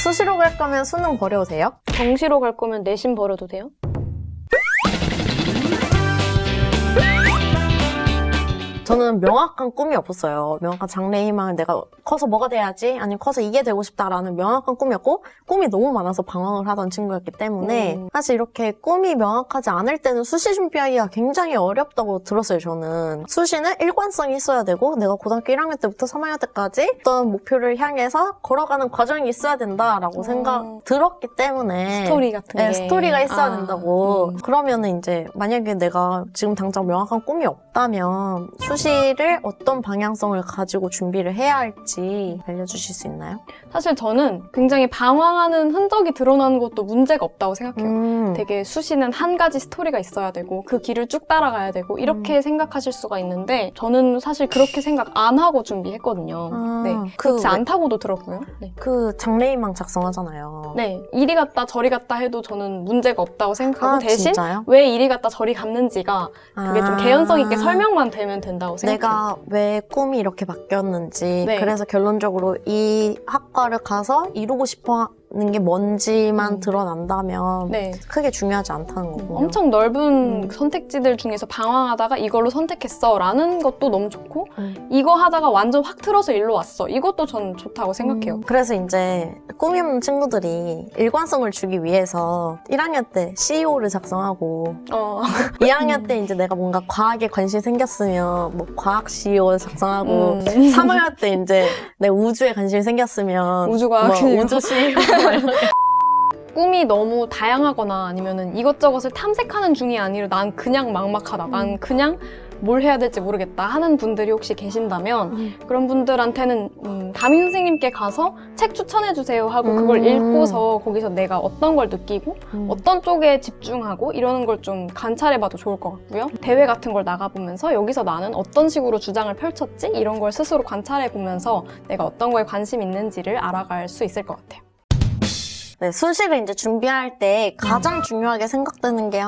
수시로 갈 거면 수능 버려도 돼요? 정시로 갈 거면 내신 버려도 돼요? 저는 명확한 꿈이 없었어요. 명확한 장래 희망을 내가 커서 뭐가 돼야지, 아니면 커서 이게 되고 싶다라는 명확한 꿈이었고, 꿈이 너무 많아서 방황을 하던 친구였기 때문에 사실 이렇게 꿈이 명확하지 않을 때는 수시 준비하기가 굉장히 어렵다고 들었어요, 저는. 수시는 일관성이 있어야 되고, 내가 고등학교 1학년 때부터 3학년 때까지 어떤 목표를 향해서 걸어가는 과정이 있어야 된다라고 생각 들었기 때문에 스토리 같은 게. 네, 스토리가 있어야 된다고. 그러면은 이제 만약에 내가 지금 당장 명확한 꿈이 없다면 수시를 어떤 방향성을 가지고 준비를 해야 할지 알려주실 수 있나요? 사실 저는 굉장히 방황하는 흔적이 드러나는 것도 문제가 없다고 생각해요. 되게 수시는 한 가지 스토리가 있어야 되고 그 길을 쭉 따라가야 되고 이렇게 생각하실 수가 있는데 저는 사실 그렇게 생각 안 하고 준비했거든요. 네, 그렇지 않다고도 들었고요. 네. 그 장래희망 작성하잖아요. 네, 이리 갔다 저리 갔다 해도 저는 문제가 없다고 생각하고 대신 진짜요? 왜 이리 갔다 저리 갔는지가 그게 좀 개연성 있게 설명만 되면 된다고 생각해요. 내가 왜 꿈이 이렇게 바뀌었는지 네. 그래서 결론적으로 이 학과를 가서 이루고 싶어 하는 게 뭔지만 드러난다면 네. 크게 중요하지 않다는 거군요. 엄청 넓은 선택지들 중에서 방황하다가 이걸로 선택했어 라는 것도 너무 좋고 이거 하다가 완전 확 틀어서 일로 왔어 이것도 저는 좋다고 생각해요. 그래서 이제 꿈이 없는 친구들이 일관성을 주기 위해서 1학년 때 CEO를 작성하고 2학년 때 이제 내가 뭔가 과학에 관심이 생겼으면 뭐 과학 CEO를 작성하고 3학년 때 이제 내가 우주에 관심이 생겼으면 우주과학 뭐 CEO. 우주 CEO 꿈이 너무 다양하거나 아니면은 이것저것을 탐색하는 중이 아니라 난 그냥 막막하다. 난 그냥 뭘 해야 될지 모르겠다 하는 분들이 혹시 계신다면 그런 분들한테는 담임 선생님께 가서 책 추천해주세요 하고 그걸 읽고서 거기서 내가 어떤 걸 느끼고 어떤 쪽에 집중하고 이러는 걸 좀 관찰해봐도 좋을 것 같고요. 대회 같은 걸 나가보면서 여기서 나는 어떤 식으로 주장을 펼쳤지? 이런 걸 스스로 관찰해보면서 내가 어떤 거에 관심 있는지를 알아갈 수 있을 것 같아요. 네, 수시를 이제 준비할 때 가장 중요하게 생각되는 게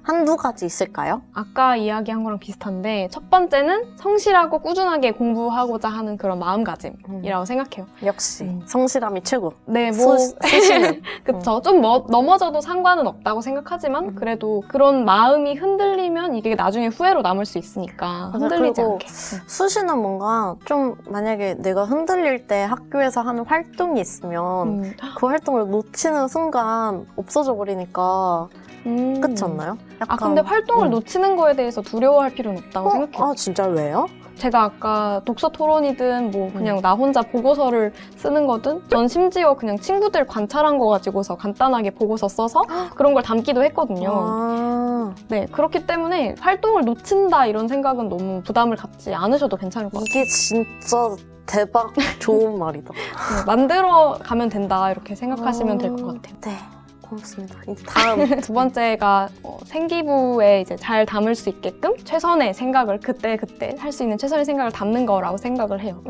한두 가지 있을까요? 아까 이야기한 거랑 비슷한데 첫 번째는 성실하고 꾸준하게 공부하고자 하는 그런 마음가짐이라고 생각해요. 역시 성실함이 최고. 네, 뭐 수시는. 그쵸. 좀 넘어져도 상관은 없다고 생각하지만 그래도 그런 마음이 흔들리면 이게 나중에 후회로 남을 수 있으니까 흔들리지 그리고 않게. 수시는 뭔가 좀 만약에 내가 흔들릴 때 학교에서 하는 활동이 있으면 그 활동을 놓치는 순간 없어져 버리니까 그렇지 않나요? 아 근데 활동을 놓치는 거에 대해서 두려워할 필요는 없다고 생각해요. 아 진짜 왜요? 제가 아까 독서 토론이든 뭐 그냥 나 혼자 보고서를 쓰는 거든 전 심지어 그냥 친구들 관찰한 거 가지고서 간단하게 보고서 써서 그런 걸 담기도 했거든요. 네, 그렇기 때문에 활동을 놓친다 이런 생각은 너무 부담을 갖지 않으셔도 괜찮을 것 같아요. 이게 진짜 대박 좋은 말이다. 네, 만들어 가면 된다 이렇게 생각하시면 될 것 같아요. 네. 고맙습니다. 이제 다음. 두 번째가 생기부에 이제 잘 담을 수 있게끔 최선의 생각을 그때 할 수 있는 최선의 생각을 담는 거라고 생각을 해요.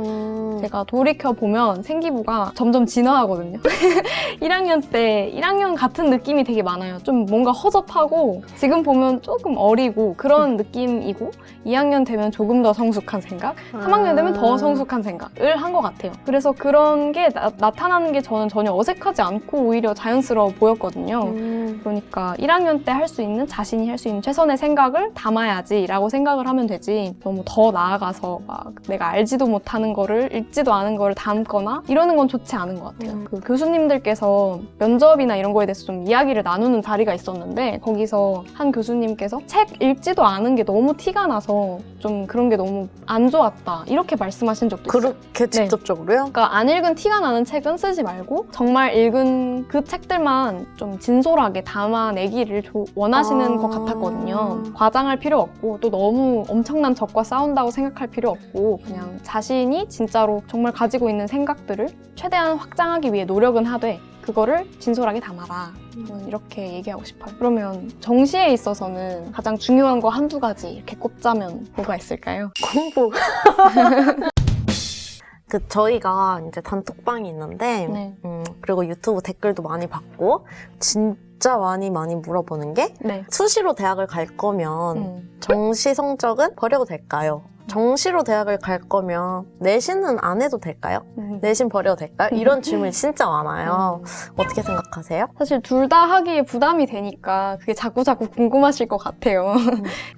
제가 돌이켜보면 생기부가 점점 진화하거든요. 1학년 때 1학년 같은 느낌이 되게 많아요. 좀 뭔가 허접하고 지금 보면 조금 어리고 그런 느낌이고 2학년 되면 조금 더 성숙한 생각 3학년 되면 더 성숙한 생각을 한 것 같아요. 그래서 그런 게 나타나는 게 저는 전혀 어색하지 않고 오히려 자연스러워 보였거든요. 그러니까 1학년 때 할 수 있는 자신이 할 수 있는 최선의 생각을 담아야지 라고 생각을 하면 되지 너무 더 나아가서 막 내가 알지도 못하는 거를 읽지도 않은 거를 담거나 이러는 건 좋지 않은 것 같아요. 그 교수님들께서 면접이나 이런 거에 대해서 좀 이야기를 나누는 자리가 있었는데 거기서 한 교수님께서 책 읽지도 않은 게 너무 티가 나서 좀 그런 게 너무 안 좋았다 이렇게 말씀하신 적도 있어요. 그렇게 직접적으로요? 그러니까 안 읽은 티가 나는 책은 쓰지 말고 정말 읽은 그 책들만 좀 진솔하게 담아내기를 원하시는 것 같았거든요. 과장할 필요 없고 또 너무 엄청난 적과 싸운다고 생각할 필요 없고 그냥 자신이 진짜로 정말 가지고 있는 생각들을 최대한 확장하기 위해 노력은 하되 그거를 진솔하게 담아라. 저는 이렇게 얘기하고 싶어요. 그러면 정시에 있어서는 가장 중요한 거 한두 가지 이렇게 꼽자면 뭐가 있을까요? 공부. 저희가 이제 단톡방이 있는데, 네. 그리고 유튜브 댓글도 많이 받고, 진짜 많이 물어보는 게, 네. 수시로 대학을 갈 거면, 정시 성적은 버려도 될까요? 정시로 대학을 갈 거면 내신은 안 해도 될까요? 내신 버려도 될까요? 이런 질문이 진짜 많아요. 어떻게 생각하세요? 사실 둘 다 하기에 부담이 되니까 그게 자꾸자꾸 궁금하실 것 같아요.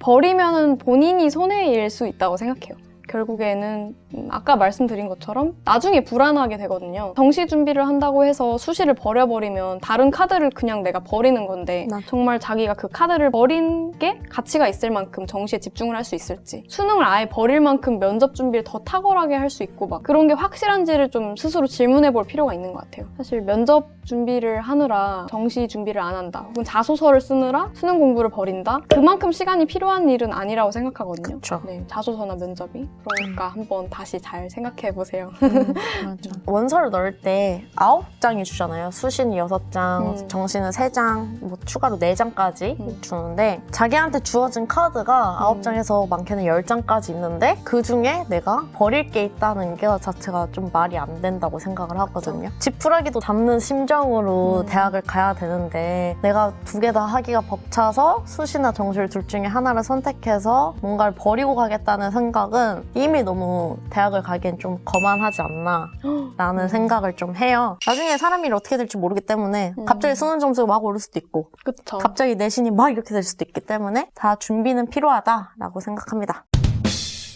버리면은 본인이 손해일 수 있다고 생각해요. 결국에는 아까 말씀드린 것처럼 나중에 불안하게 되거든요. 정시 준비를 한다고 해서 수시를 버려버리면 다른 카드를 그냥 내가 버리는 건데 정말 자기가 그 카드를 버린 게 가치가 있을 만큼 정시에 집중을 할 수 있을지, 수능을 아예 버릴 만큼 면접 준비를 더 탁월하게 할 수 있고 막 그런 게 확실한지를 좀 스스로 질문해 볼 필요가 있는 것 같아요. 사실 면접 준비를 하느라 정시 준비를 안 한다, 혹은 자소서를 쓰느라 수능 공부를 버린다, 그만큼 시간이 필요한 일은 아니라고 생각하거든요. 그쵸. 네, 자소서나 면접이. 그러니까 한번 다시 잘 생각해 보세요. 맞아. 원서를 넣을 때 9장이 주잖아요. 수시는 6장, 정시는 3장, 뭐 추가로 4장까지 주는데 자기한테 주어진 카드가 9장에서 많게는 10장까지 있는데 그 중에 내가 버릴 게 있다는 게 자체가 좀 말이 안 된다고 생각을 하거든요. 지푸라기도 잡는 심정으로 대학을 가야 되는데 내가 두 개 다 하기가 벅차서 수시나 정시를 둘 중에 하나를 선택해서 뭔가를 버리고 가겠다는 생각은 이미 너무 대학을 가기엔 좀 거만하지 않나 라는 생각을 좀 해요. 나중에 사람 일이 어떻게 될지 모르기 때문에 갑자기 수능 점수가 막 오를 수도 있고 그쵸. 갑자기 내신이 막 이렇게 될 수도 있기 때문에 다 준비는 필요하다라고 생각합니다.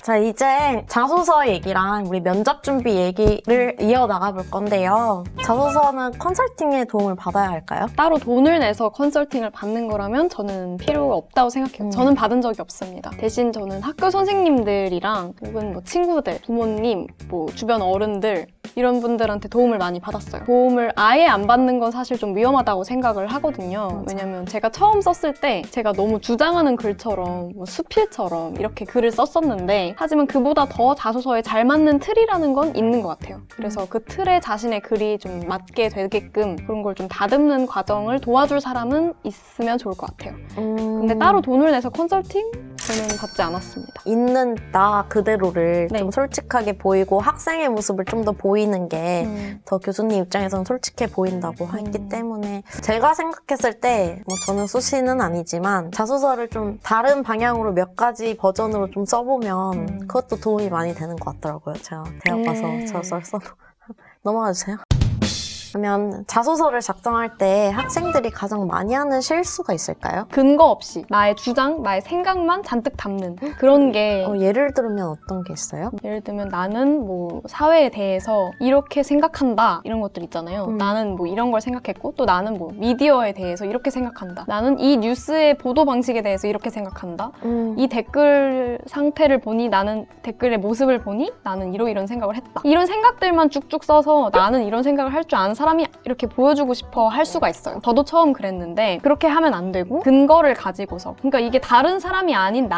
자, 이제 자소서 얘기랑 우리 면접 준비 얘기를 이어나가 볼 건데요. 자소서는 컨설팅의 도움을 받아야 할까요? 따로 돈을 내서 컨설팅을 받는 거라면 저는 필요가 없다고 생각해요. 저는 받은 적이 없습니다. 대신 저는 학교 선생님들이랑 혹은 뭐 친구들, 부모님, 뭐 주변 어른들 이런 분들한테 도움을 많이 받았어요. 도움을 아예 안 받는 건 사실 좀 위험하다고 생각을 하거든요. 왜냐면 제가 처음 썼을 때 제가 너무 주장하는 글처럼 뭐 수필처럼 이렇게 글을 썼었는데 하지만 그보다 더 자소서에 잘 맞는 틀이라는 건 있는 것 같아요. 그래서 그 틀에 자신의 글이 좀 맞게 되게끔 그런 걸 좀 다듬는 과정을 도와줄 사람은 있으면 좋을 것 같아요. 근데 따로 돈을 내서 컨설팅? 저는 받지 않았습니다. 있는 나 그대로를 네. 좀 솔직하게 보이고 학생의 모습을 좀 더 보이는 게 더 교수님 입장에서는 솔직해 보인다고 했기 때문에 제가 생각했을 때 뭐 저는 수시는 아니지만 자소서를 좀 다른 방향으로 몇 가지 버전으로 좀 써보면 그것도 도움이 많이 되는 것 같더라고요. 제가 대학 가서 자소서를 써도 넘어가 주세요. 그러면 자소서를 작성할 때 학생들이 가장 많이 하는 실수가 있을까요? 근거 없이 나의 주장, 나의 생각만 잔뜩 담는 그런 게 예를 들면 어떤 게 있어요? 예를 들면 나는 뭐 사회에 대해서 이렇게 생각한다 이런 것들 있잖아요. 나는 뭐 이런 걸 생각했고 또 나는 뭐 미디어에 대해서 이렇게 생각한다. 나는 이 뉴스의 보도 방식에 대해서 이렇게 생각한다. 이 댓글 상태를 보니 나는 댓글의 모습을 보니 나는 이런 생각을 했다. 이런 생각들만 쭉쭉 써서 나는 이런 생각을 할 줄 아는 사람이 이렇게 보여주고 싶어 할 수가 있어요. 저도 처음 그랬는데 그렇게 하면 안 되고 근거를 가지고서, 그러니까 이게 다른 사람이 아닌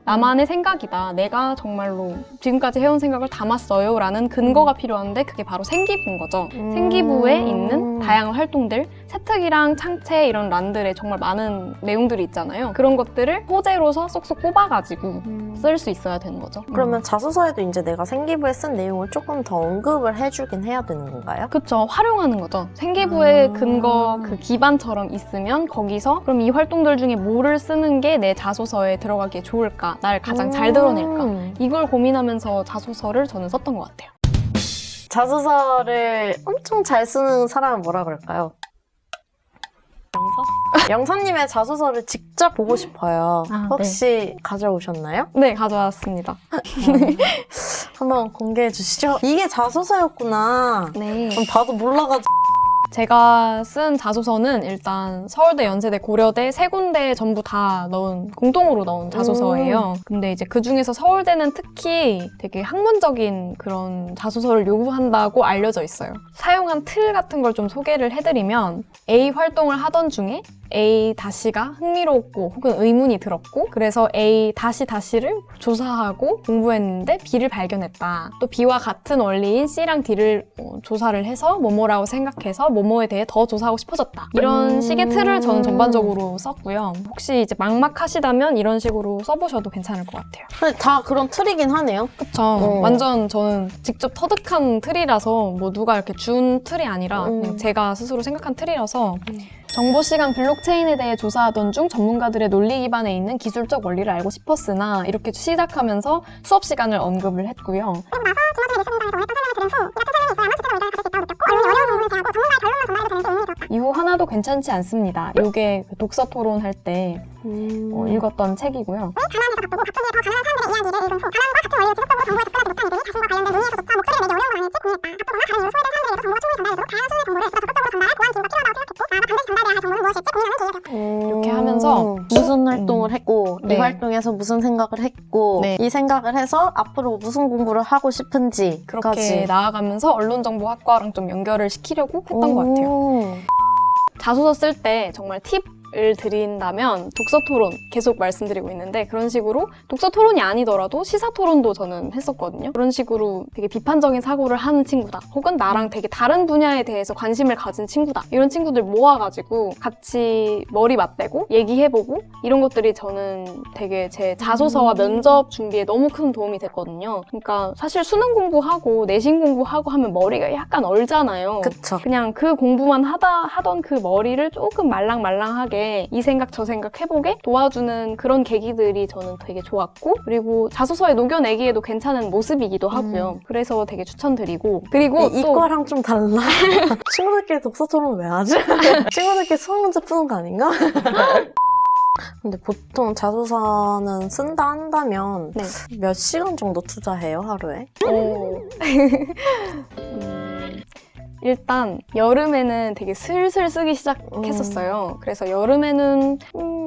나만의 생각이다. 내가 정말로 지금까지 해온 생각을 담았어요 라는 근거가 필요한데 그게 바로 생기부인 거죠. 생기부에 있는 다양한 활동들, 세특이랑 창체 이런 란들에 정말 많은 내용들이 있잖아요. 그런 것들을 소재로서 쏙쏙 뽑아가지고 쓸 수 있어야 되는 거죠. 그러면 자소서에도 이제 내가 생기부에 쓴 내용을 조금 더 언급을 해주긴 해야 되는 건가요? 그쵸. 활용하는 거죠. 생기부의 근거 그 기반처럼 있으면 거기서 그럼 이 활동들 중에 뭐를 쓰는 게 내 자소서에 들어가기에 좋을까? 나를 가장 잘 드러낼까? 이걸 고민하면서 자소서를 저는 썼던 것 같아요. 자소서를 엄청 잘 쓰는 사람은 뭐라 그럴까요? 영서님의 자소서를 직접 보고 싶어요. 혹시 가져오셨나요? 네, 가져왔습니다. 한번 공개해 주시죠. 이게 자소서였구나. 네. 봐도 몰라가지고. 제가 쓴 자소서는 일단 서울대, 연세대, 고려대 세 군데 전부 다 공통으로 넣은 자소서예요. 근데 이제 그 중에서 서울대는 특히 되게 학문적인 그런 자소서를 요구한다고 알려져 있어요. 사용한 틀 같은 걸 좀 소개를 해드리면 A 활동을 하던 중에 A-가 흥미롭고 혹은 의문이 들었고 그래서 A-를 조사하고 공부했는데 B를 발견했다. 또 B와 같은 원리인 C랑 D를 조사를 해서 뭐뭐라고 생각해서 뭐뭐에 대해 더 조사하고 싶어졌다. 이런 식의 틀을 저는 전반적으로 썼고요. 혹시 이제 막막하시다면 이런 식으로 써보셔도 괜찮을 것 같아요. 근데 다 그런 틀이긴 하네요. 그쵸. 완전 저는 직접 터득한 틀이라서 뭐 누가 이렇게 준 틀이 아니라 그냥 제가 스스로 생각한 틀이라서 정보시간 블록체인에 대해 조사하던 중 전문가들의 논리 기반에 있는 기술적 원리를 알고 싶었으나 이렇게 시작하면서 수업 시간을 언급을 했고요. 이후 하나도 괜찮지 않습니다. 이게 독서 토론할 때 읽었던 책이고요. 이렇게 하면서 무슨 활동을 했고 네. 이 활동에서 무슨 생각을 했고 네. 이 생각을 해서 앞으로 무슨 공부를 하고 싶은지 그렇게 나아가면서 언론정보학과랑 좀 연결을 시키려고 했던 것 같아요. 자소서 쓸 때 정말 팁을 드린다면 독서 토론 계속 말씀드리고 있는데 그런 식으로 독서 토론이 아니더라도 시사 토론도 저는 했었거든요. 그런 식으로 되게 비판적인 사고를 하는 친구다. 혹은 나랑 되게 다른 분야에 대해서 관심을 가진 친구다. 이런 친구들 모아가지고 같이 머리 맞대고 얘기해보고 이런 것들이 저는 되게 제 자소서와 면접 준비에 너무 큰 도움이 됐거든요. 그러니까 사실 수능 공부하고 내신 공부하고 하면 머리가 약간 얼잖아요. 그쵸. 그냥 그 공부만 하던 그 머리를 조금 말랑말랑하게 이 생각 저 생각 해보게 도와주는 그런 계기들이 저는 되게 좋았고 그리고 자소서에 녹여내기에도 괜찮은 모습이기도 하고요. 그래서 되게 추천드리고 그리고 이과랑 좀 달라. 친구들끼리 독서 토론 왜 하지? 친구들끼리 수학 문제 푸는 거 아닌가? 근데 보통 자소서는 쓴다 한다면 네. 몇 시간 정도 투자해요, 하루에? 일단 여름에는 되게 슬슬 쓰기 시작했었어요. 그래서 여름에는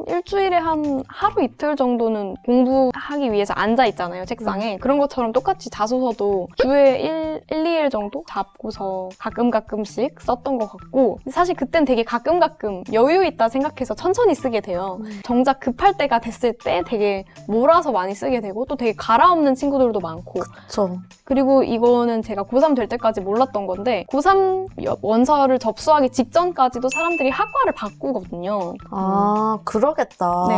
일주일에 한 하루 이틀 정도는 공부하기 위해서 앉아 있잖아요, 책상에. 그런 것처럼 똑같이 자소서도 주에 1-2일 정도 잡고서 가끔씩 썼던 것 같고 사실 그땐 되게 가끔 여유 있다 생각해서 천천히 쓰게 돼요. 정작 급할 때가 됐을 때 되게 몰아서 많이 쓰게 되고 또 되게 갈아엎는 친구들도 많고 그쵸. 그리고 이거는 제가 고3 될 때까지 몰랐던 건데 고3 원서를 접수하기 직전까지도 사람들이 학과를 바꾸거든요. 아, 그러겠다. 네.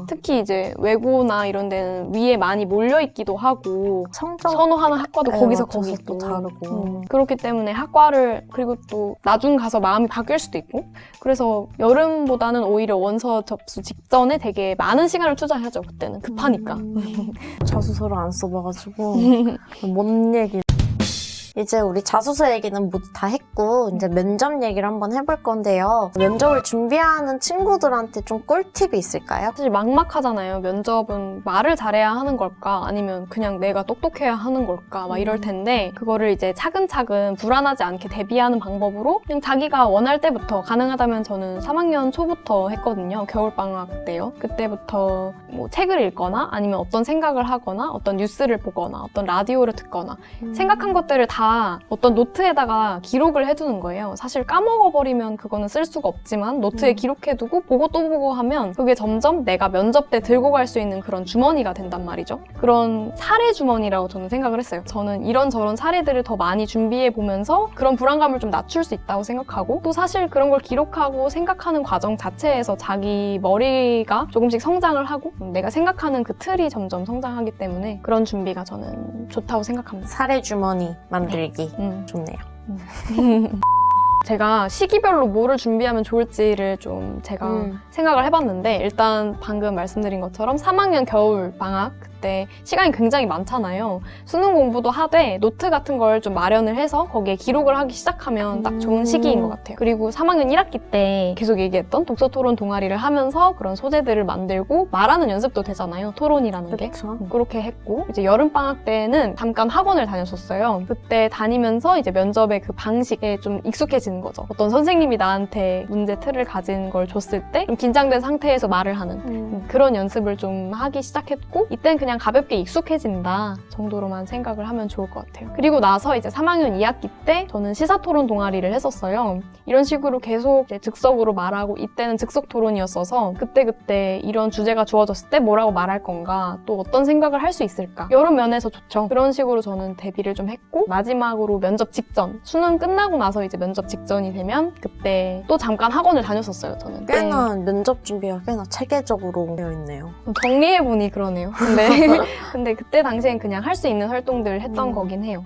특히 이제 외고나 이런 데는 위에 많이 몰려있기도 하고 성적 선호하는 학과도 거기서 맞춰서 거기 있고 또 다르고. 그렇기 때문에 학과를 그리고 또 나중 가서 마음이 바뀔 수도 있고 그래서 여름보다는 오히려 원서 접수 직전에 되게 많은 시간을 투자하죠. 그때는 급하니까. 자소서를 안 써봐가지고 뭔 얘기. 이제 우리 자소서 얘기는 모두 다 했고 이제 면접 얘기를 한번 해볼 건데요. 면접을 준비하는 친구들한테 좀 꿀팁이 있을까요? 사실 막막하잖아요. 면접은 말을 잘해야 하는 걸까? 아니면 그냥 내가 똑똑해야 하는 걸까? 막 이럴 텐데 그거를 이제 차근차근 불안하지 않게 대비하는 방법으로 그냥 자기가 원할 때부터 가능하다면 저는 3학년 초부터 했거든요. 겨울방학 때요. 그때부터 뭐 책을 읽거나 아니면 어떤 생각을 하거나 어떤 뉴스를 보거나 어떤 라디오를 듣거나 생각한 것들을 다 어떤 노트에다가 기록을 해두는 거예요. 사실 까먹어버리면 그거는 쓸 수가 없지만 노트에 기록해두고 보고 또 보고 하면 그게 점점 내가 면접 때 들고 갈 수 있는 그런 주머니가 된단 말이죠. 그런 사례 주머니라고 저는 생각을 했어요. 저는 이런저런 사례들을 더 많이 준비해보면서 그런 불안감을 좀 낮출 수 있다고 생각하고 또 사실 그런 걸 기록하고 생각하는 과정 자체에서 자기 머리가 조금씩 성장을 하고 내가 생각하는 그 틀이 점점 성장하기 때문에 그런 준비가 저는 좋다고 생각합니다. 사례 주머니 만들기. 좋네요. 제가 시기별로 뭐를 준비하면 좋을지를 좀 제가 생각을 해봤는데 일단 방금 말씀드린 것처럼 3학년 겨울 방학 그때 시간이 굉장히 많잖아요. 수능 공부도 하되 노트 같은 걸 좀 마련을 해서 거기에 기록을 하기 시작하면 딱 좋은 시기인 것 같아요. 그리고 3학년 1학기 때 계속 얘기했던 독서 토론 동아리를 하면서 그런 소재들을 만들고 말하는 연습도 되잖아요. 토론이라는 게. 그렇죠. 그렇게 했고 이제 여름방학 때는 잠깐 학원을 다녔었어요. 그때 다니면서 이제 면접의 그 방식에 좀 익숙해지는 거죠. 어떤 선생님이 나한테 문제 틀을 가진 걸 줬을 때 좀 긴장된 상태에서 말을 하는 그런 연습을 좀 하기 시작했고 이땐 그냥 가볍게 익숙해진다 정도로만 생각을 하면 좋을 것 같아요. 그리고 나서 이제 3학년 2학기 때 저는 시사토론 동아리를 했었어요. 이런 식으로 계속 이제 즉석으로 말하고 이때는 즉석 토론이었어서 그때그때 이런 주제가 주어졌을 때 뭐라고 말할 건가 또 어떤 생각을 할 수 있을까 여러 면에서 좋죠. 그런 식으로 저는 대비를 좀 했고 마지막으로 면접 직전 수능 끝나고 나서 이제 면접 직전이 되면 그때 또 잠깐 학원을 다녔었어요. 저는 꽤나 면접 준비가 꽤나 체계적으로 되어 있네요. 정리해보니 그러네요. 근데 그때 당시엔 그냥 할 수 있는 활동들 했던 거긴 해요.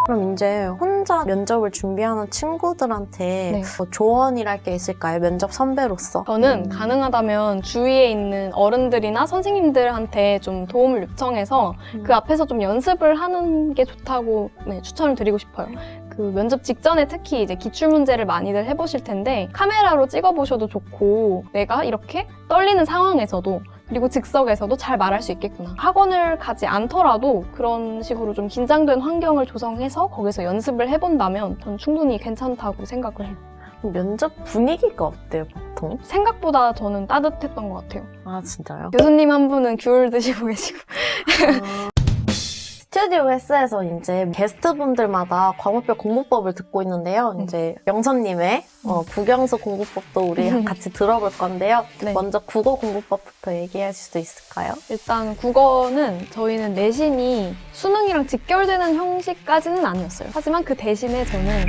그럼 이제 혼자 면접을 준비하는 친구들한테 네. 뭐 조언이랄 게 있을까요? 면접 선배로서. 저는 가능하다면 주위에 있는 어른들이나 선생님들한테 좀 도움을 요청해서 그 앞에서 좀 연습을 하는 게 좋다고 추천을 드리고 싶어요. 그 면접 직전에 특히 이제 기출문제를 많이들 해보실 텐데 카메라로 찍어보셔도 좋고 내가 이렇게 떨리는 상황에서도 그리고 즉석에서도 잘 말할 수 있겠구나. 학원을 가지 않더라도 그런 식으로 좀 긴장된 환경을 조성해서 거기서 연습을 해본다면 전 충분히 괜찮다고 생각을 해요. 면접 분위기가 어때요, 보통? 생각보다 저는 따뜻했던 것 같아요. 아, 진짜요? 교수님 한 분은 귤 드시고 계시고. 스튜디오 헬스에서 이제 게스트분들마다 과목별 공부법을 듣고 있는데요. 이제 명선님의 국영수 공부법도 우리 같이 들어볼 건데요. 네. 먼저 국어 공부법부터 얘기할 수 있을까요? 일단 국어는 저희는 내신이 수능이랑 직결되는 형식까지는 아니었어요. 하지만 그 대신에 저는